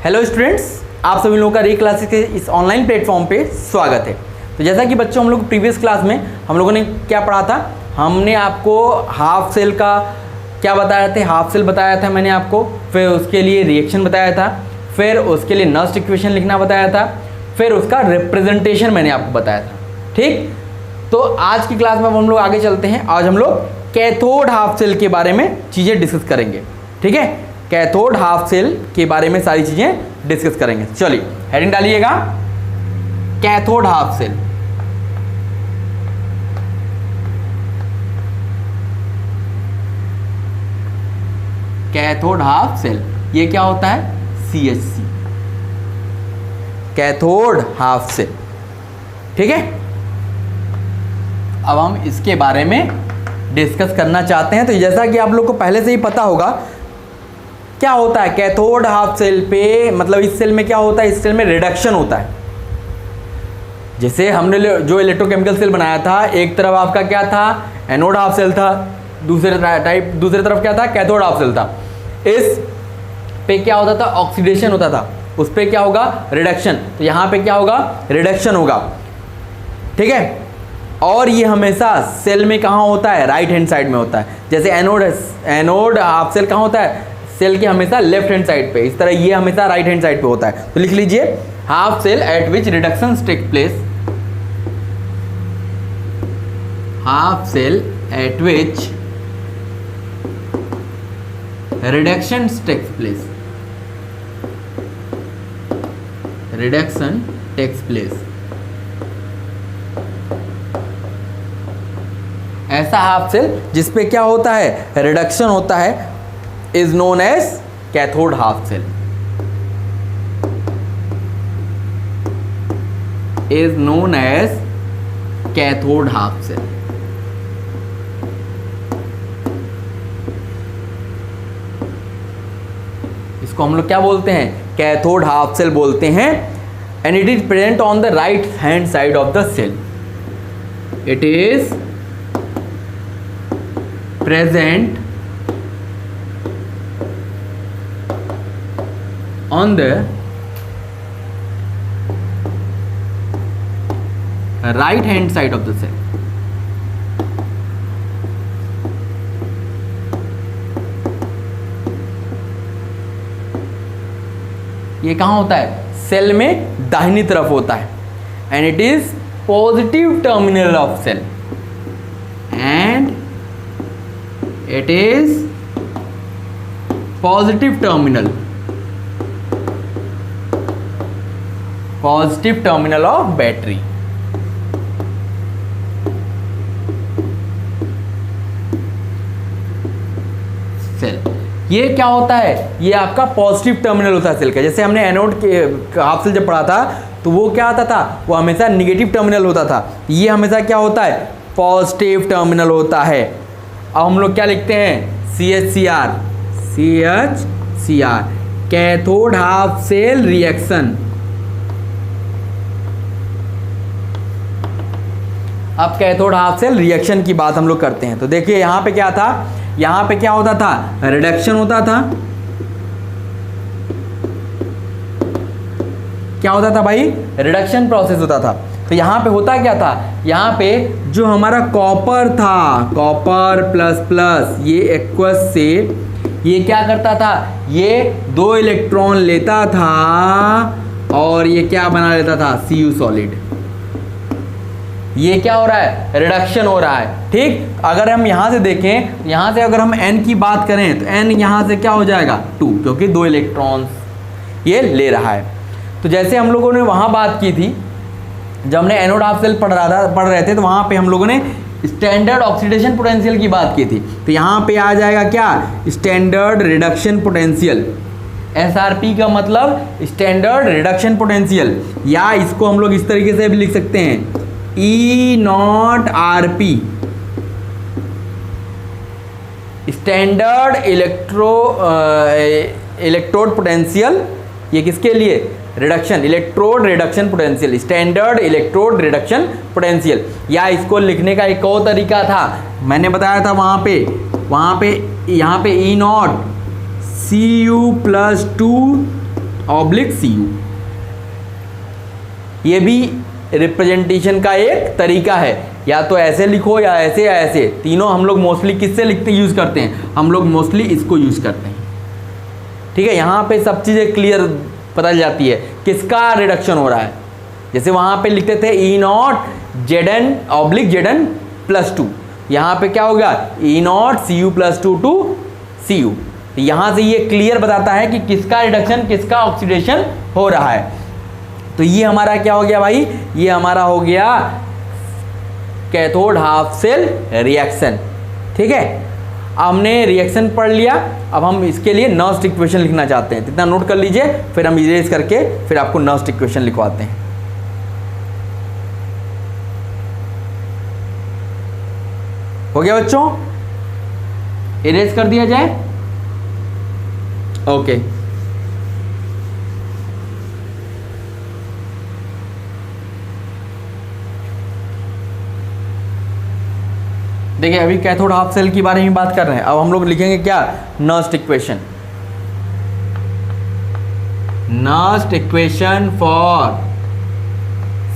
Hello students, आप सभी लोगों का री क्लासेस के इस ऑनलाइन प्लेटफॉर्म पे स्वागत है। तो जैसा कि बच्चों हम लोग प्रीवियस क्लास में हम लोगों ने क्या पढ़ा था, हमने आपको हाफ सेल का क्या बताया था, हाफ सेल बताया था मैंने आपको, फिर उसके लिए रिएक्शन बताया था, फिर उसके लिए नस्ट इक्वेशन लिखना बताया था, फिर उसका रिप्रेजेंटेशन मैंने आपको बताया था। ठीक, तो आज की क्लास में हम लोग आगे चलते हैं। आज हम लोग कैथोड हाफ सेल के बारे में चीज़ें डिस्कस करेंगे। ठीक है, कैथोड हाफ सेल के बारे में सारी चीज़ें डिस्कस करेंगे। चलिए हेडिंग डालिएगा, cathode half cell. Cathode half cell ये क्या होता है? CHC, cathode half cell. ठीक है, अब हम इसके बारे में डिस्कस करना चाहते हैं। तो जैसा कि आप लोग को पहले से ही पता होगा क्या होता है कैथोड हाफ सेल पे, मतलब इस सेल में क्या होता है, इस सेल में रिडक्शन होता है। जैसे हमने जो इलेक्ट्रोकेमिकल सेल बनाया था, एक तरफ आपका क्या था, एनोड हाफ सेल था, दूसरे तरफ क्या था, कैथोड हाफ सेल था। इस पे क्या होता था, ऑक्सीडेशन होता था, उस पे क्या होगा, रिडक्शन। तो यहाँ पे क्या होगा, रिडक्शन होगा। ठीक है, और ये हमेशा सेल में कहाँ होता है, राइट हैंड साइड में होता है। जैसे एनोड हाफ सेल कहाँ होता है, सेल के हमेशा लेफ्ट हैंड साइड पे, इस तरह ये हमेशा राइट हैंड साइड पे होता है। तो लिख लीजिए, half cell at which reduction take place, half cell at which reduction takes place, reduction takes place. ऐसा हाफ सेल जिसपे क्या होता है, रिडक्शन होता है, is known as cathode half cell, is known as cathode half cell. इसको हम लोग क्या बोलते हैं, कैथोड हाफ सेल बोलते हैं। And it is present on the right hand side of the cell, it is present on the right hand side of the cell. ये कहाँ होता है, सेल में दाहिनी तरफ होता है। And it is positive terminal of cell, and it is positive terminal of battery। Cell ये क्या होता है, ये आपका पॉजिटिव टर्मिनल होता है सेल का। जैसे हमने एनोड के हाफ सेल जब पढ़ा था तो वो क्या आता था, वो हमेशा निगेटिव टर्मिनल होता था। ये हमेशा क्या होता है, पॉजिटिव टर्मिनल होता है। अब हम लोग क्या लिखते हैं, CHCr, cathode half cell reaction. अब कैथोड हाफ सेल रिएक्शन की बात हम लोग करते हैं। तो देखिए यहाँ पे क्या था, यहाँ पे क्या होता था, रिडक्शन होता था। क्या होता था भाई, रिडक्शन प्रोसेस होता था। तो यहाँ पे होता क्या था, यहाँ पे जो हमारा कॉपर था, कॉपर प्लस प्लस, ये एक्वस से ये क्या करता था, ये 2 इलेक्ट्रॉन लेता था और ये क्या बना लेता था, Cu सॉलिड। ये क्या हो रहा है, रिडक्शन हो रहा है। ठीक, अगर हम यहाँ से देखें, यहाँ से अगर हम N की बात करें तो N यहाँ से क्या हो जाएगा, 2, क्योंकि 2 इलेक्ट्रॉन्स ये ले रहा है। तो जैसे हम लोगों ने वहाँ बात की थी, जब हमने एनोड हाफ सेल पढ़ रहे थे, तो वहाँ पे हम लोगों ने स्टैंडर्ड ऑक्सीडेशन पोटेंशियल की बात की थी। तो यहाँ पे आ जाएगा क्या, स्टैंडर्ड रिडक्शन पोटेंशियल। SRP का मतलब स्टैंडर्ड रिडक्शन पोटेंशियल, या इसको हम लोग इस तरीके से भी लिख सकते हैं, E0RP, स्टैंडर्ड इलेक्ट्रोड पोटेंशियल। ये किसके लिए, reduction, electrode reduction potential, standard electrode reduction potential. या इसको लिखने का एक और तरीका था, मैंने बताया था वहाँ पे यहाँ पे E0 Cu+2 ऑब्लिक Cu। ये भी रिप्रेजेंटेशन का एक तरीका है, या तो ऐसे लिखो या ऐसे, तीनों हम लोग मोस्टली किससे लिखते यूज़ करते हैं, हम लोग मोस्टली इसको यूज़ करते हैं। ठीक है, यहाँ पे सब चीज़ें क्लियर पता चल जाती है किसका रिडक्शन हो रहा है। जैसे वहाँ पे लिखते थे E0 Zn oblique Zn plus 2, यहाँ पे क्या होगा E0 Cu plus 2 to Cu। तो यहाँ से ये क्लियर बताता है कि किसका रिडक्शन किसका ऑक्सीडेशन हो रहा है। तो ये हमारा क्या हो गया भाई, ये हमारा हो गया कैथोड हाफ सेल रिएक्शन। ठीक है, हमने रिएक्शन पढ़ लिया, अब हम इसके लिए नर्स्ट इक्वेशन लिखना चाहते हैं। इतना नोट कर लीजिए, फिर हम इरेज करके फिर आपको नर्स्ट इक्वेशन लिखवाते हैं। हो गया बच्चों, इरेज कर दिया जाए। ओके, देखिए अभी कैथोड हाफ सेल के बारे में बात कर रहे हैं। अब हम लोग लिखेंगे क्या, Nernst equation. Nernst equation for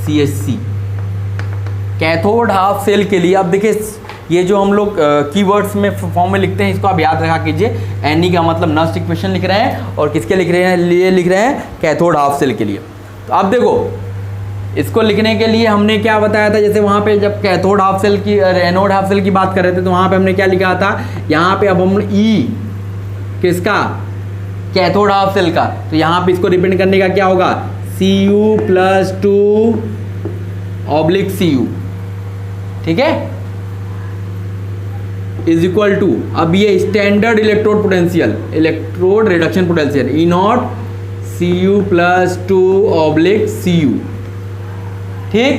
CHC cathode half cell के लिए। अब देखिए ये जो हम लोग कीवर्ड्स में फॉर्म में लिखते हैं, इसको आप याद रखा कीजिए। NE का मतलब नर्स्ट इक्वेशन लिख रहे हैं, और किसके लिख रहे हैं, लिए लिख रहे हैं कैथोड हाफ सेल के लिए। तो अब देखो इसको लिखने के लिए हमने क्या बताया था, जैसे वहाँ पे जब कैथोड हाफ सेल की एनोड हाफ सेल की बात कर रहे थे, तो वहाँ पे हमने क्या लिखा था, यहाँ पे अब हम E किसका, कैथोड हाफ सेल का, तो यहाँ पे इसको रिप्रेजेंट करने का क्या होगा, Cu प्लस 2 ऑब्लिक Cu। ठीक है, इज इक्वल टू, अब ये standard electrode potential, electrode reduction potential E0 Cu plus 2 oblique Cu। ठीक,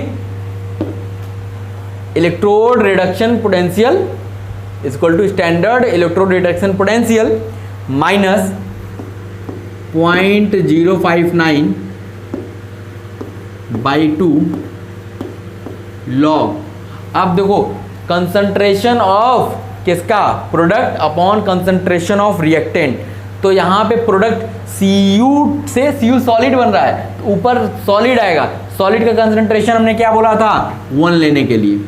electrode reduction potential equal to standard electrode reduction potential minus 0.059 by 2 log. अब देखो कंसंट्रेशन ऑफ किसका, product upon concentration of reactant. तो यहाँ पे product Cu से Cu solid बन रहा है, तो ऊपर सॉलिड आएगा। सॉलिड का कंसंट्रेशन हमने क्या बोला था, 1 लेने के लिए,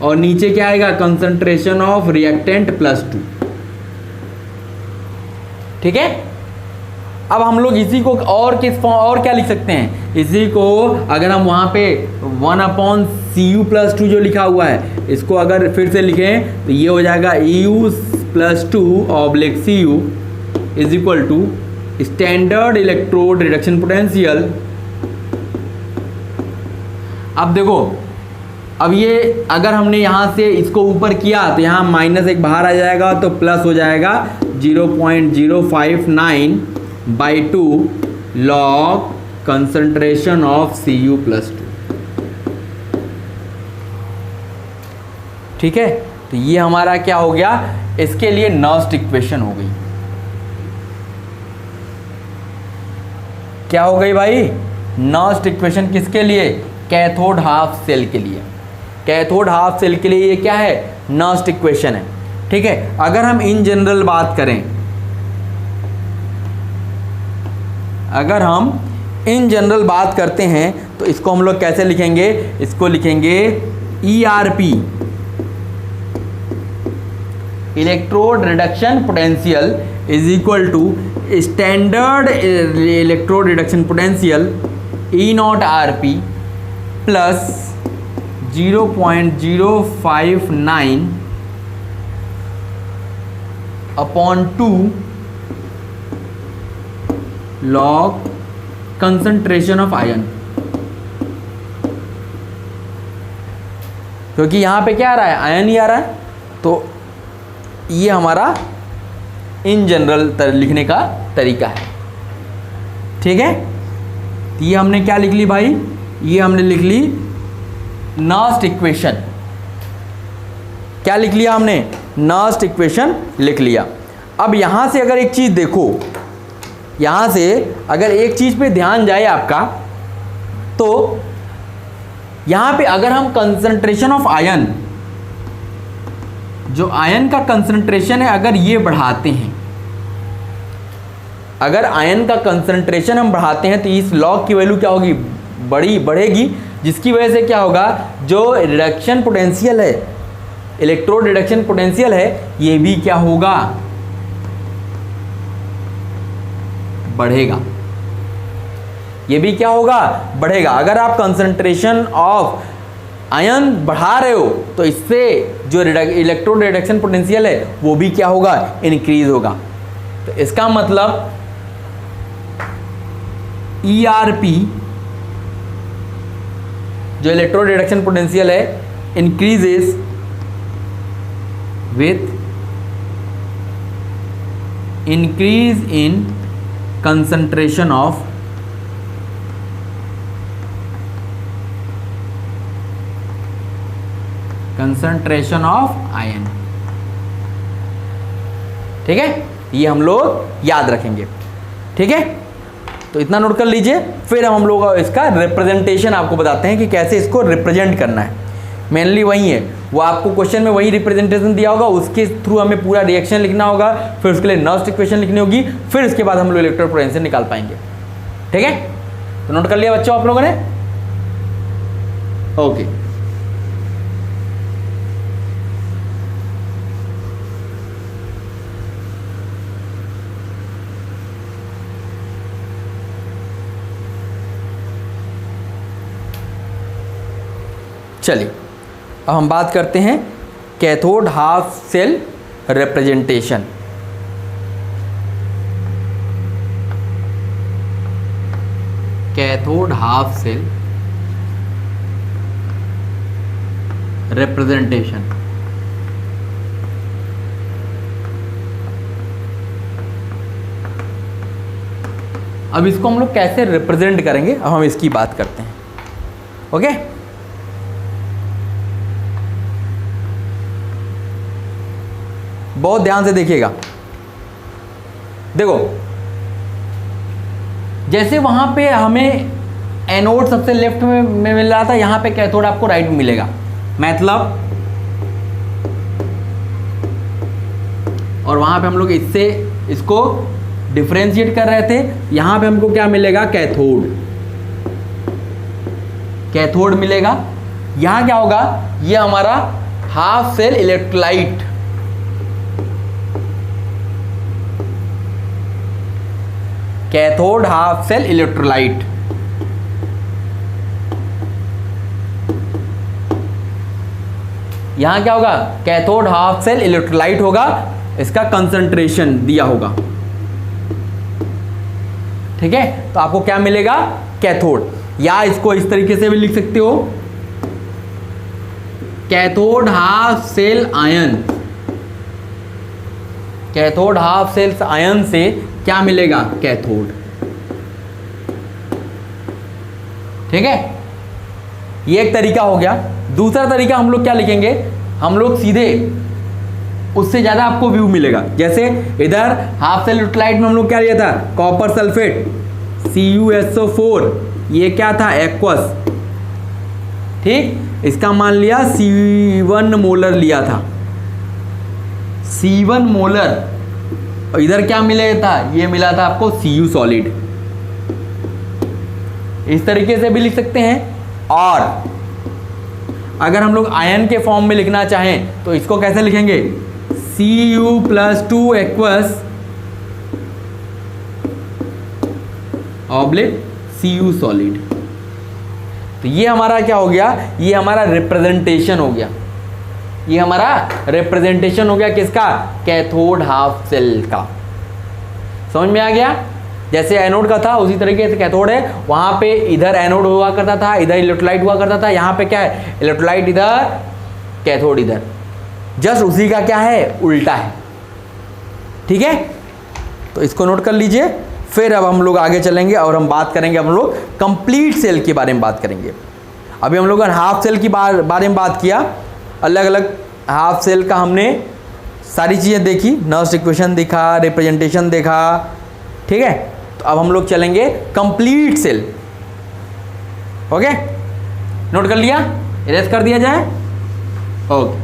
और नीचे क्या आएगा, कंसंट्रेशन ऑफ रिएक्टेंट प्लस 2। ठीक है, अब हम लोग इसी को और किस फॉर्म और क्या लिख सकते हैं, इसी को अगर हम वहाँ पे 1/Cu प्लस 2 जो लिखा हुआ है, इसको अगर फिर से लिखें तो ये हो जाएगा Eu plus 2 oblique Cu is equal to standard electrode reduction potential. अब देखो, अब ये अगर हमने यहाँ से इसको ऊपर किया तो यहाँ माइनस एक बाहर आ जाएगा, तो प्लस हो जाएगा 0.059 by 2 log concentration of Cu plus 2। ठीक है, तो ये हमारा क्या हो गया, इसके लिए नर्स्ट इक्वेशन हो गई। क्या हो गई भाई, नर्स्ट इक्वेशन किसके लिए, कैथोड हाफ सेल के लिए। कैथोड हाफ सेल के लिए ये क्या है, नर्स्ट इक्वेशन है। ठीक है, अगर हम इन जनरल बात करें, अगर हम इन जनरल बात करते हैं तो इसको हम लोग कैसे लिखेंगे, इसको लिखेंगे ERP electrode reduction potential is equal to standard electrode reduction potential E0 RP plus 0.059 upon 2 log concentration of ion. क्योंकि यहाँ पे क्या आ रहा है, आयन ही आ रहा है, तो ये हमारा इन जनरल लिखने का तरीका है। ठीक है, तो ये हमने क्या लिख ली भाई, ये हमने लिख ली नर्स्ट इक्वेशन। क्या लिख लिया हमने, नर्स्ट इक्वेशन लिख लिया। अब यहाँ से अगर एक चीज़ देखो, यहाँ से अगर एक चीज़ पे ध्यान जाए आपका, तो यहाँ पे अगर हम कंसंट्रेशन ऑफ आयन, जो आयन का कंसंट्रेशन है, अगर ये बढ़ाते हैं, अगर आयन का कंसंट्रेशन हम बढ़ाते हैं तो इस लॉग की वैल्यू क्या होगी, बढ़ेगी, जिसकी वजह से क्या होगा, जो रिडक्शन पोटेंशियल है, इलेक्ट्रोड रिडक्शन पोटेंशियल है, ये भी क्या होगा, बढ़ेगा। ये भी क्या होगा, बढ़ेगा। अगर आप कंसंट्रेशन ऑफ आयन बढ़ा रहे हो तो इससे जो इलेक्ट्रोड रिडक्शन पोटेंशियल है वो भी क्या होगा, इंक्रीज होगा। तो इसका मतलब ERP जो इलेक्ट्रोड रिडक्शन पोटेंशियल है increases with increase in concentration of ion. ठीक है, ये हम लोग याद रखेंगे। ठीक है, तो इतना नोट कर लीजिए। फिर हम लोग इसका रिप्रेजेंटेशन आपको बताते हैं कि कैसे इसको रिप्रेजेंट करना है। मेनली वही है, वो आपको क्वेश्चन में वही रिप्रेजेंटेशन दिया होगा, उसके थ्रू हमें पूरा रिएक्शन लिखना होगा, फिर उसके लिए नर्स्ट इक्वेशन लिखनी होगी, फिर उसके बाद हम लोग इलेक्ट्रोड पोटेंशियल निकाल पाएंगे। ठीक है, तो नोट कर लिया बच्चों आप लोगों ने? ओके, चलिए अब हम बात करते हैं cathode half cell representation. Cathode half cell representation. अब इसको हम लोग कैसे रिप्रेजेंट करेंगे, अब हम इसकी बात करते हैं। ओके, बहुत ध्यान से देखिएगा। देखो, जैसे वहां पे हमें एनोड सबसे लेफ्ट में मिल रहा था, यहां पे कैथोड आपको राइट में मिलेगा। मतलब और वहां पे हम लोग इससे इसको डिफरेंशिएट कर रहे थे, यहां पे हमको क्या मिलेगा, कैथोड मिलेगा। यहां क्या होगा, ये हमारा half cell electrolyte, cathode half cell electrolyte. यहां क्या होगा, कैथोड हाफ सेल इलेक्ट्रोलाइट होगा, इसका कंसंट्रेशन दिया होगा। ठीक है, तो आपको क्या मिलेगा, कैथोड। या इसको इस तरीके से भी लिख सकते हो, cathode half cell ion. Cathode half cell ion से क्या मिलेगा, कैथोड। ठीक है, ये एक तरीका हो गया। दूसरा तरीका हम लोग क्या लिखेंगे, हम लोग सीधे उससे ज्यादा आपको व्यू मिलेगा। जैसे इधर हाफ सेल इलेक्ट्रोलाइट में हम लोग क्या लिया था, कॉपर सल्फेट CuSO4, ये क्या था, एक्वस। ठीक, इसका मान लिया C1 मोलर लिया था, C1 मोलर। और इधर क्या मिला था, ये मिला था आपको Cu सॉलिड। इस तरीके से भी लिख सकते हैं। और अगर हम लोग आयन के फॉर्म में लिखना चाहें तो इसको कैसे लिखेंगे, Cu+2 aqueous oblique Cu solid. तो ये हमारा क्या हो गया, ये हमारा रिप्रेजेंटेशन हो गया। ये हमारा रिप्रेजेंटेशन हो गया किसका, कैथोड हाफ सेल का। समझ में आ गया? जैसे एनोड का था उसी तरीके से कैथोड है। वहां पे इधर एनोड हुआ करता था, इधर इलेक्ट्रोलाइट हुआ करता था। यहाँ पे क्या है, इलेक्ट्रोलाइट इधर, कैथोड इधर। जस्ट उसी का क्या है, उल्टा है। ठीक है, तो इसको नोट कर लीजिए। फिर अब हम लोग आगे चलेंगे और हम बात करेंगे, हम लोग कंप्लीट सेल के बारे में बात करेंगे। अभी हम लोगों ने हाफ सेल की बारे में बात किया, अलग अलग हाफ सेल का हमने सारी चीज़ें देखी, नर्स्ट इक्वेशन देखा, रिप्रेजेंटेशन देखा। ठीक है, तो अब हम लोग चलेंगे कंप्लीट सेल। ओके, नोट कर लिया, इरेज कर दिया जाए। ओके,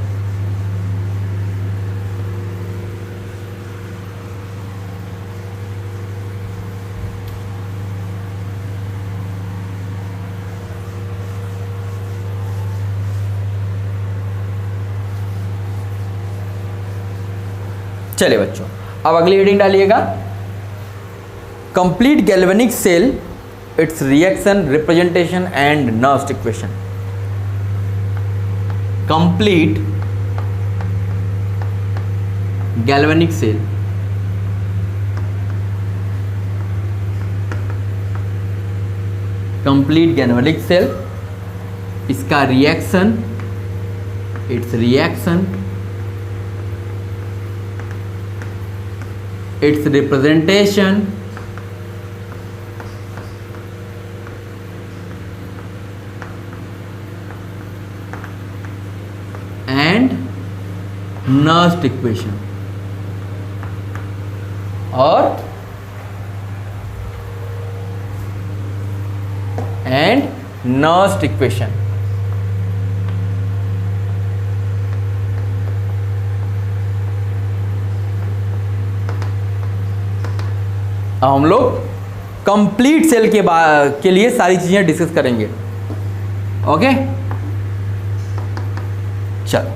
चलिए बच्चों, अब अगली हेडिंग डालिएगा, complete galvanic cell, its reaction, representation and Nernst equation. Complete galvanic cell, complete galvanic cell, इसका reaction, its reaction, its representation and Nernst equation, और एंड नर्स्ट इक्वेशन। अब हम लोग कंप्लीट सेल के लिए सारी चीजें डिस्कस करेंगे। ओके, चलो,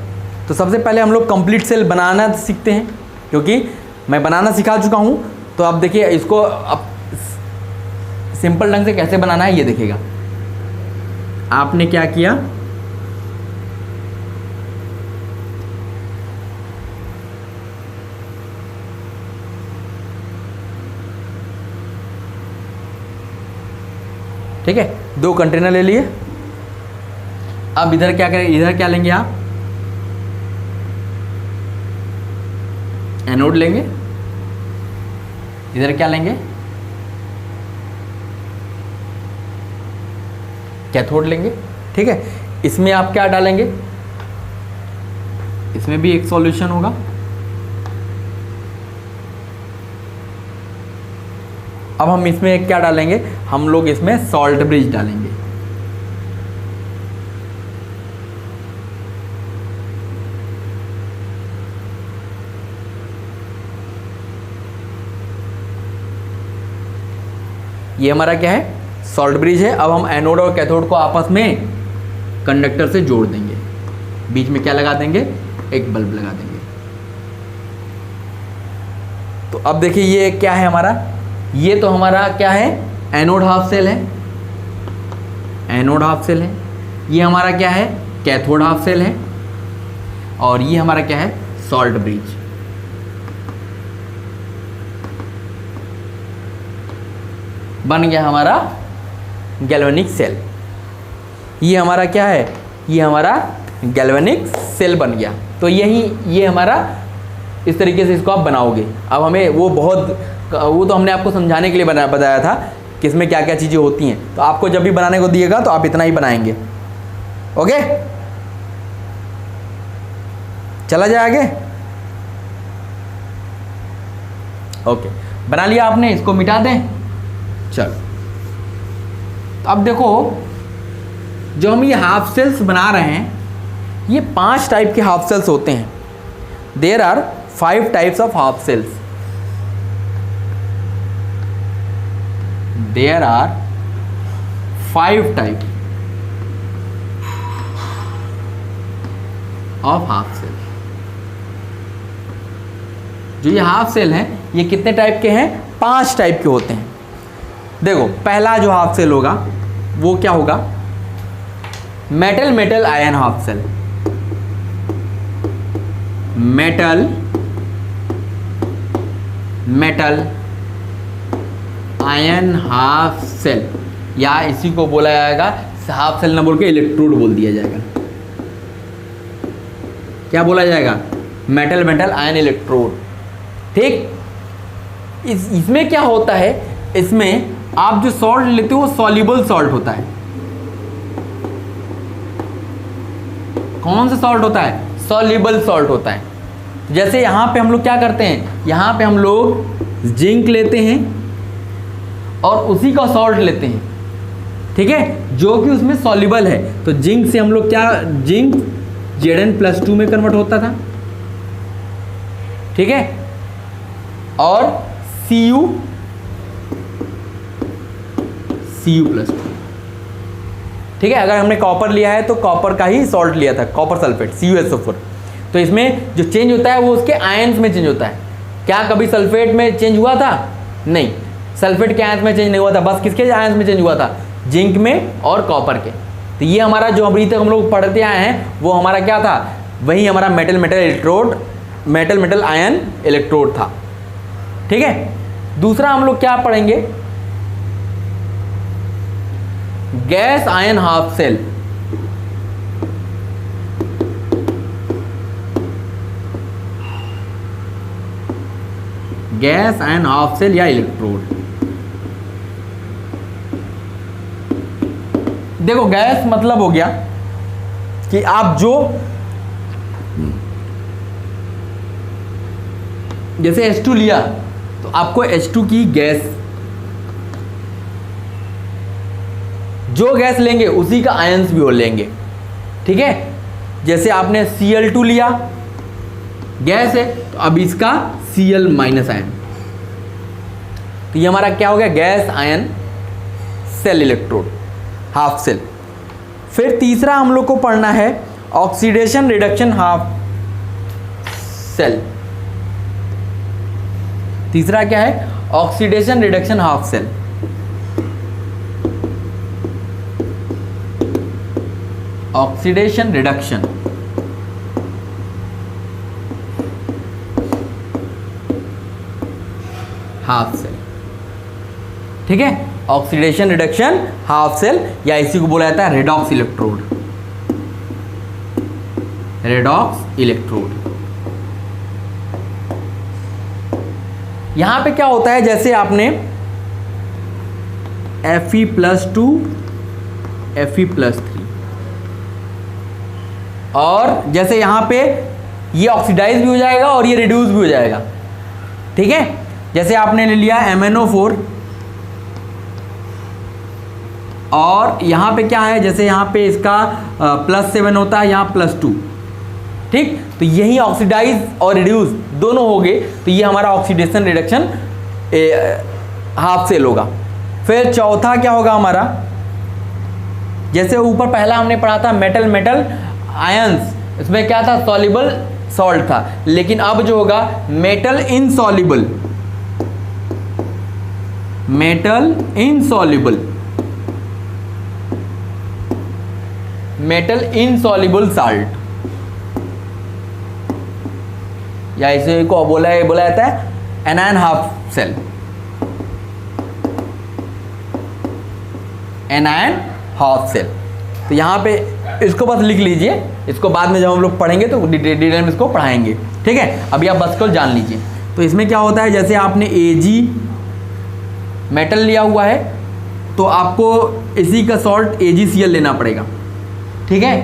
तो सबसे पहले हम लोग कंप्लीट सेल बनाना सीखते हैं, क्योंकि मैं बनाना सिखा चुका हूं। तो अब देखिए, इसको अब सिंपल ढंग से कैसे बनाना है ये देखिएगा। आपने क्या किया, ठीक है, 2 कंटेनर ले लिए। अब इधर क्या करें, इधर क्या लेंगे आप, एनोड लेंगे, इधर क्या लेंगे, कैथोड लेंगे। ठीक है, इसमें आप क्या डालेंगे, इसमें भी एक सॉल्यूशन होगा। अब हम इसमें क्या डालेंगे, हम लोग इसमें सॉल्ट ब्रिज डालेंगे। ये हमारा क्या है, सॉल्ट ब्रिज है। अब हम एनोड और कैथोड को आपस में कंडक्टर से जोड़ देंगे, बीच में क्या लगा देंगे, एक बल्ब लगा देंगे। तो अब देखिए ये क्या है हमारा, ये तो हमारा क्या है, एनोड हाफ सेल है, एनोड हाफ सेल है। ये हमारा क्या है, कैथोड हाफ सेल है, और ये हमारा क्या है, सॉल्ट ब्रिज। बन गया हमारा गैल्वेनिक सेल। ये हमारा क्या है, ये हमारा गैल्वेनिक सेल बन गया। तो ये हमारा इस तरीके से इसको आप बनाओगे। अब हमें वो तो हमने आपको समझाने के लिए बताया था कि इसमें क्या क्या चीज़ें होती हैं। तो आपको जब भी बनाने को दिएगा तो आप इतना ही बनाएंगे। ओके, चला जाए आगे। ओके, बना लिया आपने, इसको मिटा दें। चलो, तो अब देखो, जो हम ये हाफ सेल्स बना रहे हैं, ये 5 टाइप के हाफ सेल्स होते हैं। There are 5 types of half cells. There are 5 type of half cell. जो ये हाफ सेल हैं, ये कितने टाइप के हैं, 5 टाइप के होते हैं। देखो, पहला जो हाफ सेल होगा वो क्या होगा, metal metal ion half cell. Metal metal ion half cell, या इसी को बोला जाएगा, हाफ सेल ना बोल के इलेक्ट्रोड बोल दिया जाएगा। क्या बोला जाएगा, मेटल मेटल आयन इलेक्ट्रोड। ठीक, इसमें क्या होता है, इसमें आप जो सॉल्ट लेते हो वो सॉल्युबल सॉल्ट होता है। कौन सा सॉल्ट होता है, सॉल्युबल सॉल्ट होता है। जैसे यहां पे हम लोग क्या करते हैं, यहां पे हम लोग जिंक लेते हैं और उसी का सॉल्ट लेते हैं, ठीक है, जो कि उसमें सॉल्युबल है। तो जिंक से हम लोग क्या, जिंक Zn+2 में कन्वर्ट होता था, ठीक है, और Cu+2, ठीक है। अगर हमने कॉपर लिया है तो कॉपर का ही सॉल्ट लिया था, कॉपर सल्फेट CuSO4। तो इसमें जो चेंज होता है वो उसके आयन्स में चेंज होता है। क्या कभी सल्फेट में चेंज हुआ था? नहीं, सल्फेट के आयंस में चेंज नहीं हुआ था, बस किसके आयंस में चेंज हुआ था? जिंक में और कॉपर के। तो ये हमारा जो अभी तक हम लोग पढ़ते आए हैं वो हमारा क्या था? वही हमारा metal metal electrode, metal metal ion electrode था। ठीक है, दूसरा हम लोग क्या पढ़ेंगे? Gas ion half cell. Gas ion half cell या इलेक्ट्रोड। देखो गैस मतलब हो गया कि आप जो जैसे H2 लिया तो आपको H2 की गैस, जो गैस लेंगे उसी का आयंस भी हो लेंगे। ठीक है, जैसे आपने Cl2 लिया, गैस है तो अब इसका Cl माइनस आयन, तो ये हमारा क्या हो गया? Gas ion cell electrode, half cell. फिर तीसरा हम लोग को पढ़ना है ऑक्सीडेशन रिडक्शन हाफ सेल। तीसरा क्या है? Oxidation reduction half cell. Oxidation reduction half cell. ठीक है, ऑक्सीडेशन रिडक्शन हाफ सेल या इसी को बोला जाता है रेडॉक्स इलेक्ट्रोड। Redox electrode. यहां पे क्या होता है? जैसे आपने Fe+2 Fe+3 और जैसे यहां पे ये ऑक्सीडाइज भी हो जाएगा और ये रिड्यूस भी हो जाएगा। ठीक है, जैसे आपने ले लिया MnO4 और यहाँ पे क्या है? जैसे यहाँ पे इसका +7 होता है, यहाँ +2। ठीक, तो यही ऑक्सीडाइज और रिड्यूस दोनों हो गए, तो ये हमारा ऑक्सीडेशन रिडक्शन हाफ सेल होगा। फिर चौथा क्या होगा हमारा? जैसे ऊपर पहला हमने पढ़ा था मेटल मेटल आयंस, इसमें क्या था? सॉल्युबल सॉल्ट था, लेकिन अब जो होगा metal insoluble, metal insoluble, metal insoluble salt, या इसे को बोला जाता है anion half cell. Anion half cell. तो यहाँ पे इसको बस लिख लीजिए, इसको बाद में जब हम लोग पढ़ेंगे तो डिटेल में इसको पढ़ाएंगे। ठीक है, अभी आप बस को जान लीजिए। तो इसमें क्या होता है? जैसे आपने Ag मेटल लिया हुआ है तो आपको इसी का सॉल्ट AgCl लेना पड़ेगा। ठीक है,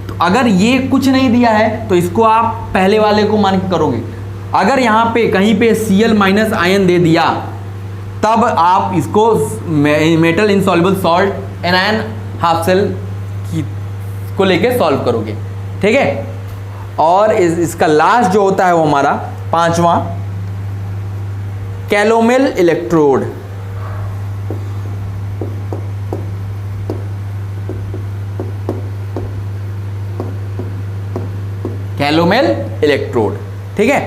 तो अगर ये कुछ नहीं दिया है तो इसको आप पहले वाले को मान के करोगे। अगर यहाँ पे कहीं पे Cl माइनस आयन दे दिया तब आप इसको metal insoluble salt anion half cell को लेके सॉल्व करोगे। ठीक है, और इसका लास्ट जो होता है वो हमारा पांचवा कैलोमेल इलेक्ट्रोड। कैलोमेल इलेक्ट्रोड। ठीक है,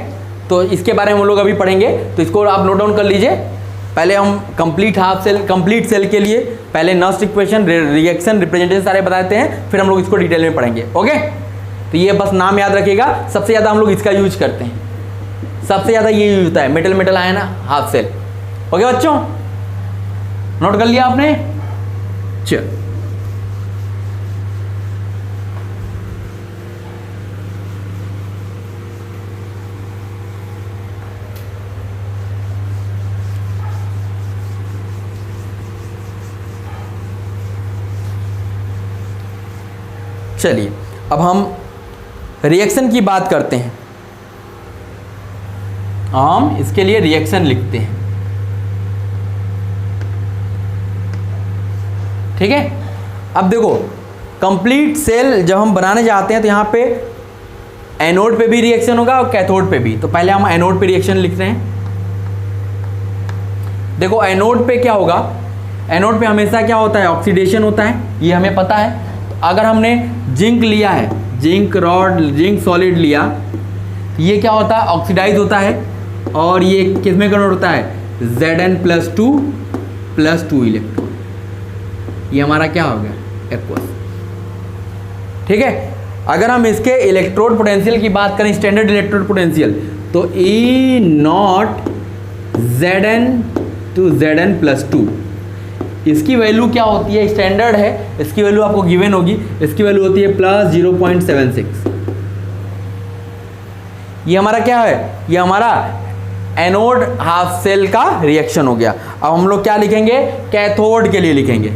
तो इसके बारे में हम लोग अभी पढ़ेंगे, तो इसको आप नोट डाउन कर लीजिए। पहले हम complete half cell, complete cell के लिए पहले नस्ट इक्वेशन, रिएक्शन, रिप्रेजेंटेशन सारे बताते हैं, फिर हम लोग इसको डिटेल में पढ़ेंगे। ओके, तो ये बस नाम याद रखिएगा। सबसे ज़्यादा हम लोग इसका यूज करते हैं, सबसे ज़्यादा ये यूज होता है metal metal ion half cell. Okay बच्चों, नोट कर लिया आपने? चल, चलिए अब हम रिएक्शन की बात करते हैं। हम इसके लिए रिएक्शन लिखते हैं। ठीक है, अब देखो कंप्लीट सेल जब हम बनाने जाते हैं तो यहाँ पे एनोड पे भी रिएक्शन होगा और कैथोड पे भी। तो पहले हम एनोड पे रिएक्शन लिख रहे हैं। देखो एनोड पे क्या होगा? एनोड पे हमेशा क्या होता है? ऑक्सीडेशन होता है, ये हमें पता है। अगर हमने जिंक लिया है, जिंक रॉड, जिंक सॉलिड लिया, ये क्या होता है? ऑक्सीडाइज होता है। और ये किस में कन्वर्ट होता है Zn+2 इलेक्ट्रॉन। ये हमारा क्या हो गया एक्वस। ठीक है, अगर हम इसके इलेक्ट्रोड पोटेंशियल की बात करें, स्टैंडर्ड इलेक्ट्रोड पोटेंशियल, तो E0 Zn to Zn+2 इसकी वैल्यू क्या होती है, स्टैंडर्ड है, इसकी वैल्यू आपको गिवन होगी, इसकी वैल्यू होती है +0.76। ये हमारा क्या है, ये हमारा एनोड हाफ सेल का रिएक्शन हो गया। अब हम लोग क्या लिखेंगे, कैथोड के लिए लिखेंगे।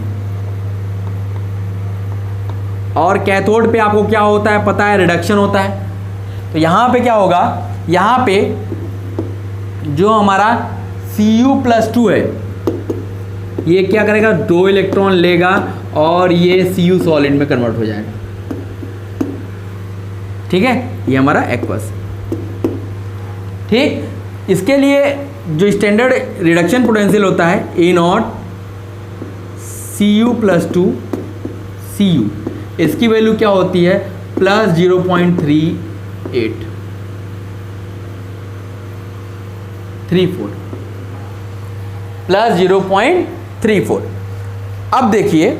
और कैथोड पे आपको क्या होता है पता है, रिडक्शन होता है। तो यहां पे क्या होगा, यहां पे जो हमारा Cu+2 है, ये क्या करेगा, 2 इलेक्ट्रॉन लेगा और ये Cu सॉलिड में कन्वर्ट हो जाएगा। ठीक है, ये हमारा एक्वस। ठीक, इसके लिए जो स्टैंडर्ड रिडक्शन पोटेंशियल होता है E0 Cu+2 Cu, इसकी वैल्यू क्या होती है +0.34। अब देखिए,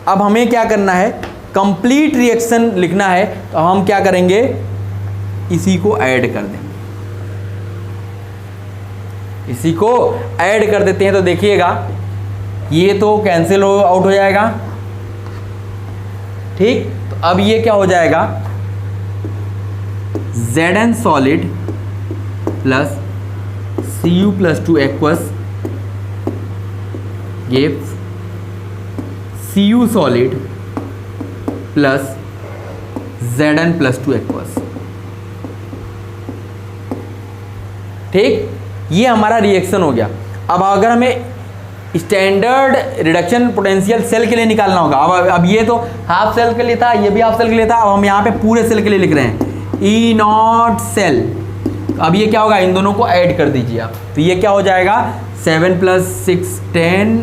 अब हमें क्या करना है, कंप्लीट रिएक्शन लिखना है, तो हम क्या करेंगे, इसी को ऐड कर दें, इसी को ऐड कर देते हैं। तो देखिएगा ये तो कैंसिल आउट हो जाएगा। ठीक, तो अब ये क्या हो जाएगा, Zn solid plus Cu+2 aqueous gives Cu solid plus Zn+2 aqueous. ठीक, ये हमारा रिएक्शन हो गया। अब अगर हमें स्टैंडर्ड रिडक्शन पोटेंशियल सेल के लिए निकालना होगा, अब ये तो हाफ सेल के लिए था, ये भी हाफ सेल के लिए था, अब हम यहाँ पे पूरे सेल के लिए लिख रहे हैं E0 सेल। अब ये क्या होगा, इन दोनों को ऐड कर दीजिए आप, तो ये क्या हो जाएगा 7 + 6 10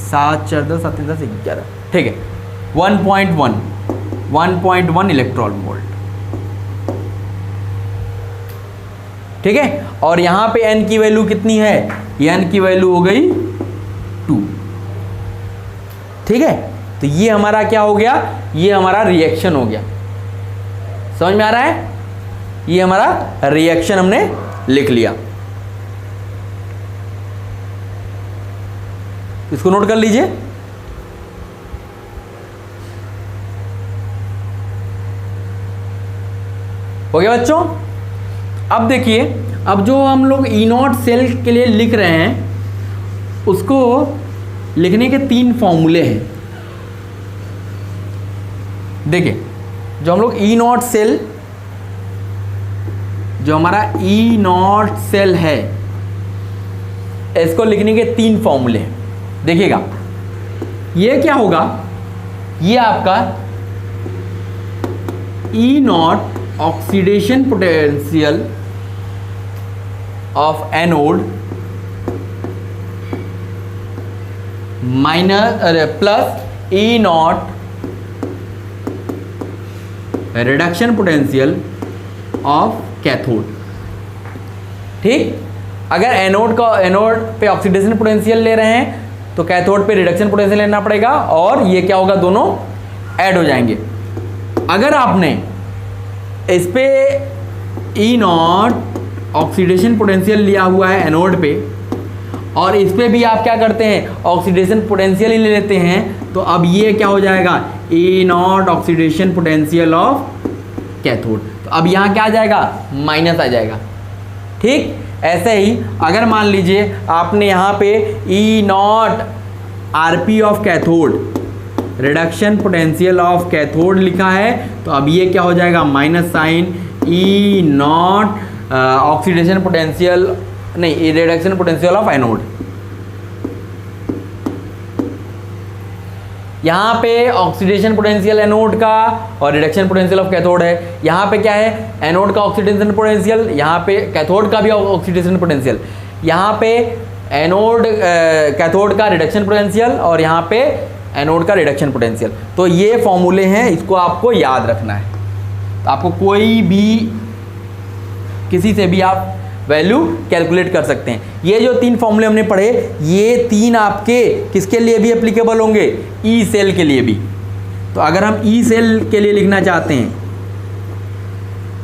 7 4 10 7 3 10 11। ठीक है, 1.1 इलेक्ट्रॉन वोल्ट। ठीक है, और यहाँ पे n की वैल्यू कितनी है, n की वैल्यू हो गई 2। ठीक है, तो ये हमारा क्या हो गया, ये हमारा रिएक्शन हो गया। समझ में आ रहा है, ये हमारा रिएक्शन हमने लिख लिया। इसको नोट कर लीजिए। हो गया बच्चों। अब देखिए, अब जो हम लोग E0 सेल के लिए लिख रहे हैं, उसको लिखने के 3 फॉर्मूले हैं। देखिए, जो हम लोग E0 सेल, जो हमारा E0 सेल है, इसको लिखने के 3 फॉर्मूले हैं। देखिएगा, ये क्या होगा, ये आपका E0 oxidation potential of anode plus E0 reduction potential of cathode. ठीक, अगर एनोड पे ऑक्सीडेशन पोटेंशियल ले रहे हैं तो कैथोड पे रिडक्शन पोटेंशियल लेना पड़ेगा, और ये क्या होगा, दोनों ऐड हो जाएंगे। अगर आपने इस पे E0 ऑक्सीडेशन पोटेंशियल लिया हुआ है एनोड पे, और इस पे भी आप क्या करते हैं, ऑक्सीडेशन पोटेंशियल ही ले लेते हैं, तो अब ये क्या हो जाएगा, E0 oxidation potential of cathode. तो अब यहाँ क्या आ जाएगा, माइनस आ जाएगा। ठीक, ऐसे ही अगर मान लीजिए आपने यहाँ पे E0 RP of cathode, reduction potential of cathode लिखा है, तो अब ये क्या हो जाएगा, minus sign E0 oxidation potential नहीं, रिडक्शन पोटेंशियल ऑफ एनोड। यहाँ पे ऑक्सीडेशन पोटेंशियल एनोड का और रिडक्शन पोटेंशियल ऑफ कैथोड है। यहाँ पे क्या है, एनोड का ऑक्सीडेशन पोटेंशियल, यहाँ पे कैथोड का भी ऑक्सीडेशन पोटेंशियल, यहाँ पे एनोड कैथोड का रिडक्शन पोटेंशियल, और यहाँ पे एनोड का रिडक्शन पोटेंशियल। तो ये फॉर्मूले हैं, इसको आपको याद रखना है। तो आपको कोई भी किसी से भी आप वैल्यू कैलकुलेट कर सकते हैं। ये जो 3 फॉर्मूले हमने पढ़े, ये 3 आपके किसके लिए भी एप्लीकेबल होंगे, ई सेल के लिए भी। तो अगर हम ई सेल के लिए लिखना चाहते हैं,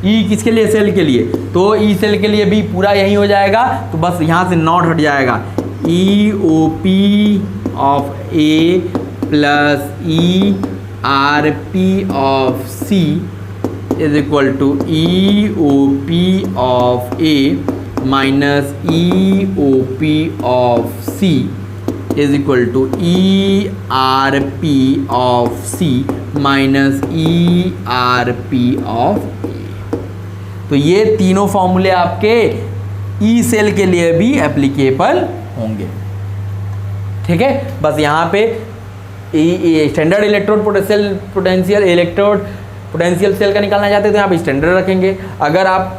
ई किसके लिए, सेल के लिए, तो ई सेल के लिए भी पूरा यही हो जाएगा। तो बस यहाँ से नॉट हट जाएगा, E O P of A plus E R P of C is equal to E O P of A minus E O P of C is equal to E R P of C minus E R P of A. तो ये तीनों फॉर्मूले आपके E cell के लिए भी applicable होंगे। ठीक है, बस यहाँ पे स्टैंडर्ड इलेक्ट्रोड पोटेंशियल सेल का निकालना चाहते हैं तो यहाँ पे स्टैंडर्ड रखेंगे। अगर आप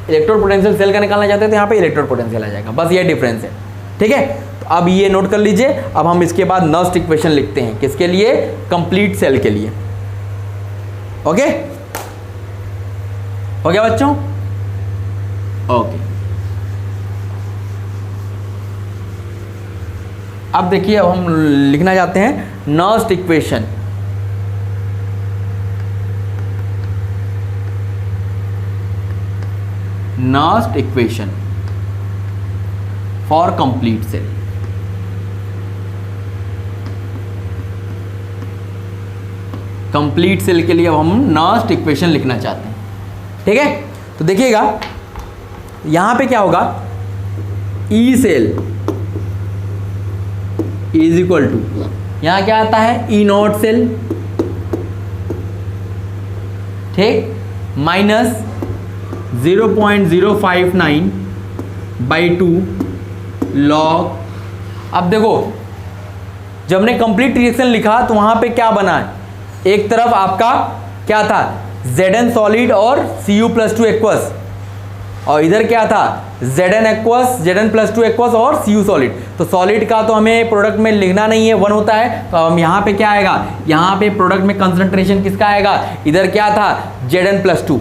इलेक्ट्रोड पोटेंशियल सेल का निकालना चाहते हैं तो यहाँ पे इलेक्ट्रोड पोटेंशियल आ जाएगा। बस ये डिफरेंस है। ठीक है, तो अब ये नोट कर लीजिए। अब हम इसके बाद नर्स्ट इक्वेशन लिखते हैं, किसके लिए, कंप्लीट सेल के लिए। ओके, हो गया बच्चों? ओके, अब देखिए, अब हम लिखना चाहते हैं Nernst equation. Nernst equation for complete cell. Complete cell के लिए अब हम नर्स्ट इक्वेशन लिखना चाहते हैं। ठीक है, तो देखिएगा यहां पे क्या होगा, E cell is equal to, यहां क्या आता है, ई नॉट सेल, ठीक, माइनस 0.059 बाई 2 लॉग। अब देखो, जब हमने कंप्लीट रिएक्शन लिखा तो वहां पे क्या बना है, एक तरफ आपका क्या था, Zn सॉलिड और Cu+2 एक्वस, और इधर क्या था, Zn एक्वस, Zn+2 एक्वस और Cu सॉलिड। तो सॉलिड का तो हमें प्रोडक्ट में लिखना नहीं है, 1 होता है। तो हम यहाँ पे क्या आएगा, यहाँ पे प्रोडक्ट में कंसंट्रेशन किसका आएगा, इधर क्या था, Zn+2,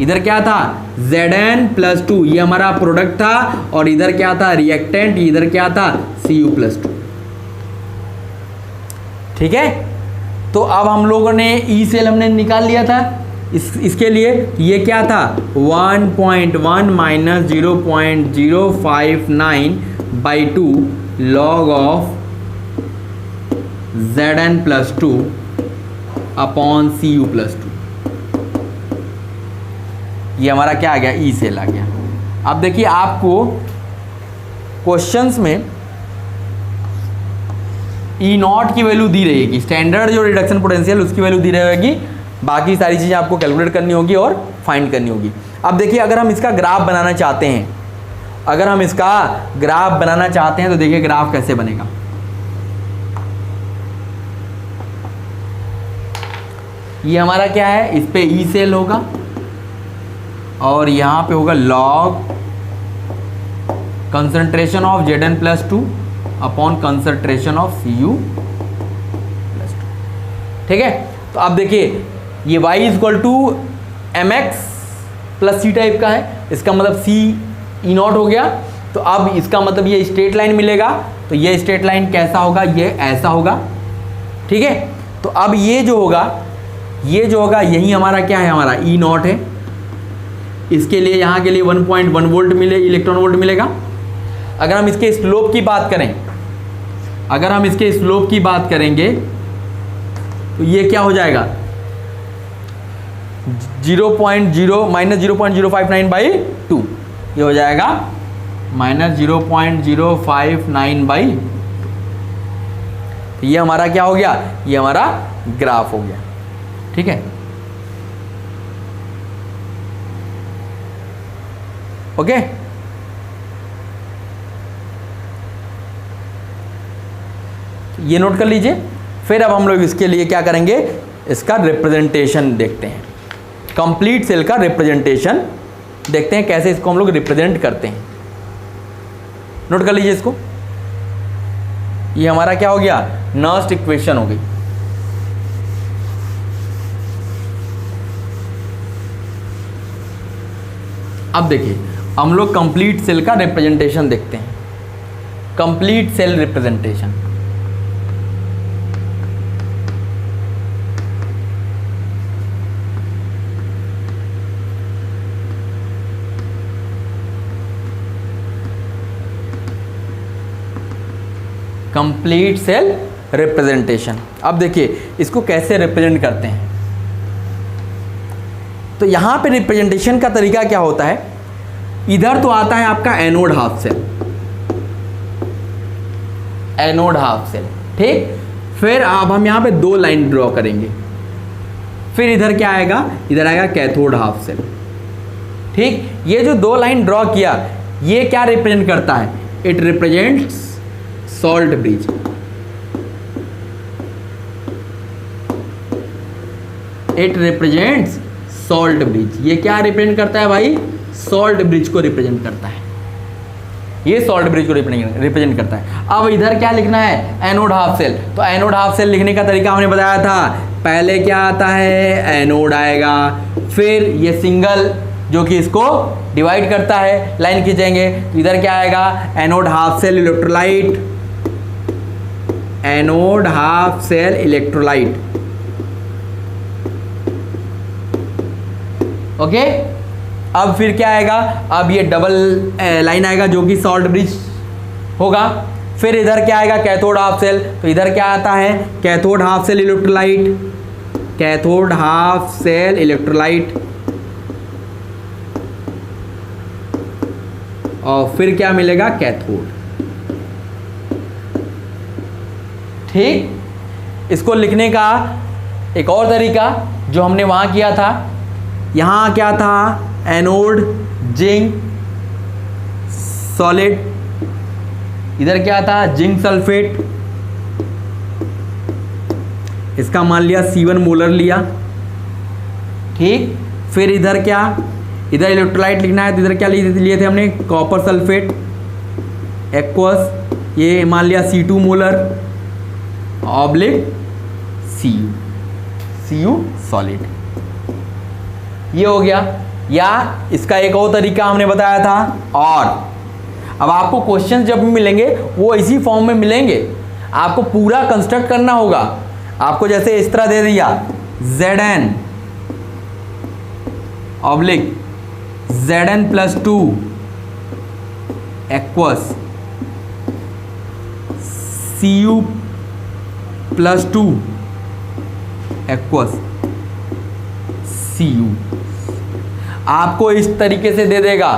इधर क्या था, Zn+2, ये हमारा प्रोडक्ट था, और इधर क्या था, रिएक्टेंट, इधर क्या था, Cu+2। ठीक है, तो अब हम लोगों ने ई सेल हमने निकाल लिया था। इसके लिए ये क्या था, 1.1 minus 0.059 by 2 log of Zn+2 upon Cu+2। ये हमारा क्या आ गया, ई सेल आ गया। अब देखिए, आपको क्वेश्चंस में ई नॉट की वैल्यू दी रहेगी, स्टैंडर्ड जो रिडक्शन पोटेंशियल उसकी वैल्यू दी रहेगी, बाकी सारी चीज़ें आपको कैलकुलेट करनी होगी और फाइंड करनी होगी। अब देखिए, अगर हम इसका ग्राफ बनाना चाहते हैं, अगर हम इसका ग्राफ बनाना चाहते हैं तो देखिए ग्राफ कैसे बनेगा। ये हमारा क्या है, इस पे ई सेल होगा और यहाँ पे होगा log concentration of Zn+2 upon concentration of Cu+2। ठीक है, तो अब देखिए ये y equal to mx plus c type का है, इसका मतलब c ई नॉट हो गया। तो अब इसका मतलब ये स्ट्रेट लाइन मिलेगा, तो ये स्ट्रेट लाइन कैसा होगा, ये ऐसा होगा। ठीक है, तो अब ये जो होगा यही हमारा क्या है, हमारा ई नॉट है। इसके लिए यहाँ के लिए 1.1 वोल्ट मिले, इलेक्ट्रॉन वोल्ट मिलेगा। अगर हम इसके स्लोप की बात करें, अगर हम इसके स्लोप की बात करेंगे तो ये क्या हो जाएगा, 0.0 माइनस 0.059 बाई 2, ये हो जाएगा माइनस 0.059 बाई। तो ये हमारा क्या हो गया, ये हमारा ग्राफ हो गया। ठीक है, ओके। ये नोट कर लीजिए। फिर अब हम लोग इसके लिए क्या करेंगे, इसका रिप्रेजेंटेशन देखते हैं, कंप्लीट सेल का रिप्रेजेंटेशन देखते हैं कैसे इसको हम लोग रिप्रेजेंट करते हैं। नोट कर लीजिए इसको। ये हमारा क्या हो गया, नर्स्ट इक्वेशन हो गई। अब देखिए हम लोग कंप्लीट सेल का रिप्रेजेंटेशन देखते हैं। Complete cell representation, complete cell representation. अब देखिए इसको कैसे रिप्रेजेंट करते हैं। तो यहां पे रिप्रेजेंटेशन का तरीका क्या होता है, इधर तो आता है आपका anode half cell, anode half cell, ठीक। फिर अब हम यहां पे 2 लाइन ड्रॉ करेंगे। फिर इधर क्या आएगा, इधर आएगा कैथोड हाफ सेल, ठीक। ये जो 2 लाइन ड्रॉ किया ये क्या रिप्रेजेंट करता है, it represents salt bridge. It represents salt bridge. ये क्या रिप्रेजेंट करता है भाई, सॉल्ट ब्रिज को रिप्रेजेंट करता है। ये सॉल्ट ब्रिज को रिप्रेजेंट करता है। अब इधर क्या लिखना है, एनोड हाफ सेल। तो एनोड हाफ सेल लिखने का तरीका हमने बताया था, पहले क्या आता है, एनोड आएगा, फिर ये सिंगल जो कि इसको डिवाइड करता है, लाइन खींचेंगे तो इधर क्या आएगा, anode half cell electrolyte, anode half cell electrolyte, okay. अब फिर क्या आएगा, अब ये डबल लाइन आएगा जो कि सॉल्ट ब्रिज होगा। फिर इधर क्या आएगा, कैथोड हाफ सेल। तो इधर क्या आता है, cathode half cell electrolyte, cathode half cell electrolyte. और फिर क्या मिलेगा, कैथोड, ठीक। इसको लिखने का एक और तरीका जो हमने वहां किया था, यहां क्या था, एनोड जिंक सॉलिड, इधर क्या था, जिंक सल्फेट, इसका मान लिया C1 मोलर लिया, ठीक। फिर इधर क्या, इधर इलेक्ट्रोलाइट लिखना है तो इधर क्या लिए थे हमने, कॉपर सल्फेट एक्वस, ये मान लिया C2 molar oblique Cu solid, ये हो गया। या इसका एक और तरीका हमने बताया था। और अब आपको क्वेश्चन जब भी मिलेंगे वो इसी फॉर्म में मिलेंगे, आपको पूरा कंस्ट्रक्ट करना होगा। आपको जैसे इस तरह दे दिया, Zn oblique Zn+2 aqueous Cu+2 aqueous Cu, आपको इस तरीके से दे देगा।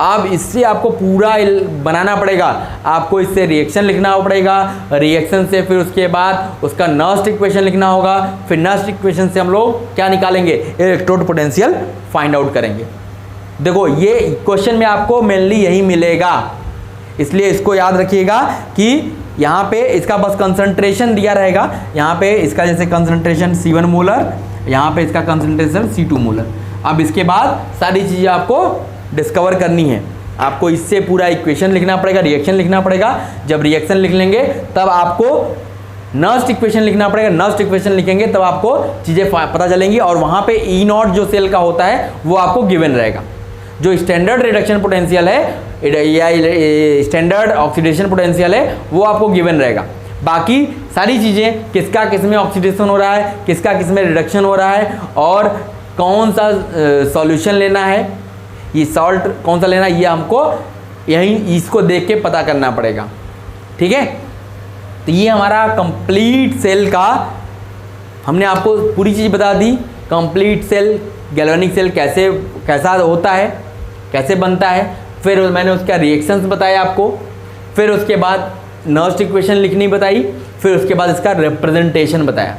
अब इससे आपको पूरा बनाना पड़ेगा, आपको इससे रिएक्शन लिखना पड़ेगा, रिएक्शन से फिर उसके बाद उसका नर्स्ट इक्वेशन लिखना होगा, फिर नर्स्ट इक्वेशन से हम लोग क्या निकालेंगे, इलेक्ट्रोड पोटेंशियल फाइंड आउट करेंगे। देखो ये क्वेश्चन में आपको मेनली यही मिलेगा, इसलिए इसको याद रखिएगा कि यहाँ पे इसका बस कंसंट्रेशन दिया रहेगा, यहाँ पे इसका जैसे कंसंट्रेशन C1 मोलर, यहाँ पे इसका कंसंट्रेशन C2 मोलर। अब इसके बाद सारी चीज़ें आपको डिस्कवर करनी है, आपको इससे पूरा इक्वेशन लिखना पड़ेगा, रिएक्शन लिखना पड़ेगा। जब रिएक्शन लिख लेंगे तब आपको नर्स्ट इक्वेशन लिखना पड़ेगा, नर्स्ट इक्वेशन लिखेंगे तब आपको चीज़ें पता चलेंगी। और वहाँ पे E0 जो सेल का होता है वो आपको गिवन रहेगा, जो स्टैंडर्ड रिडक्शन पोटेंशियल है या स्टैंडर्ड ऑक्सीडेशन पोटेंशियल है वो आपको गिवन रहेगा। बाकी सारी चीज़ें किसका किस में ऑक्सीडेशन हो रहा है, किसका किस में रिडक्शन हो रहा है, और कौन सा सॉल्यूशन लेना है, ये सॉल्ट कौन सा लेना है, ये हमको यहीं इसको देख के पता करना पड़ेगा, ठीक है। तो ये हमारा कंप्लीट सेल का हमने आपको पूरी चीज़ बता दी। कंप्लीट सेल, गैल्वेनिक सेल कैसा होता है, कैसे बनता है, फिर मैंने उसका रिएक्शंस बताया आपको, फिर उसके बाद नर्स्ट इक्वेशन लिखनी बताई, फिर उसके बाद इसका रिप्रेजेंटेशन बताया।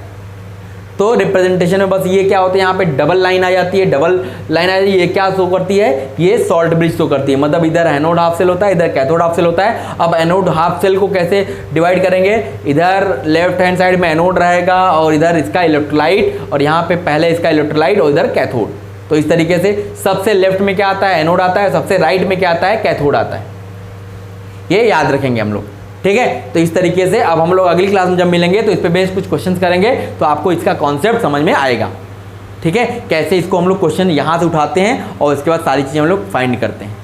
तो रिप्रेजेंटेशन में बस ये क्या होता है, यहाँ पे डबल लाइन आ जाती है, डबल लाइन आ जाती है, ये क्या शो करती है, ये सॉल्ट ब्रिज शो करती है। मतलब इधर एनोड हाफ सेल होता है, इधर कैथोड हाफ सेल होता है। अब एनोड हाफ सेल को कैसे डिवाइड करेंगे, इधर लेफ्ट हैंड साइड में एनोड रहेगा और इधर इसका इलेक्ट्रोलाइट, और यहाँ पे पहले इसका इलेक्ट्रोलाइट और इधर कैथोड। तो इस तरीके से सबसे लेफ्ट में क्या आता है, एनोड आता है, सबसे राइट में क्या आता है, कैथोड आता है। ये याद रखेंगे हम लोग, ठीक है। तो इस तरीके से अब हम लोग अगली क्लास में जब मिलेंगे तो इस पे बेस्ड कुछ क्वेश्चंस करेंगे, तो आपको इसका कॉन्सेप्ट समझ में आएगा। ठीक है, कैसे इसको हम लोग क्वेश्चन यहाँ से उठाते हैं और उसके बाद सारी चीज़ें हम लोग फाइंड करते हैं।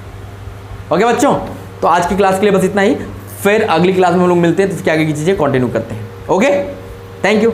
ओके बच्चों, तो आज की क्लास के लिए बस इतना ही, फिर अगली क्लास में हम लोग मिलते हैं तो इसके आगे की चीज़ें कंटिन्यू करते हैं। Okay, thank you.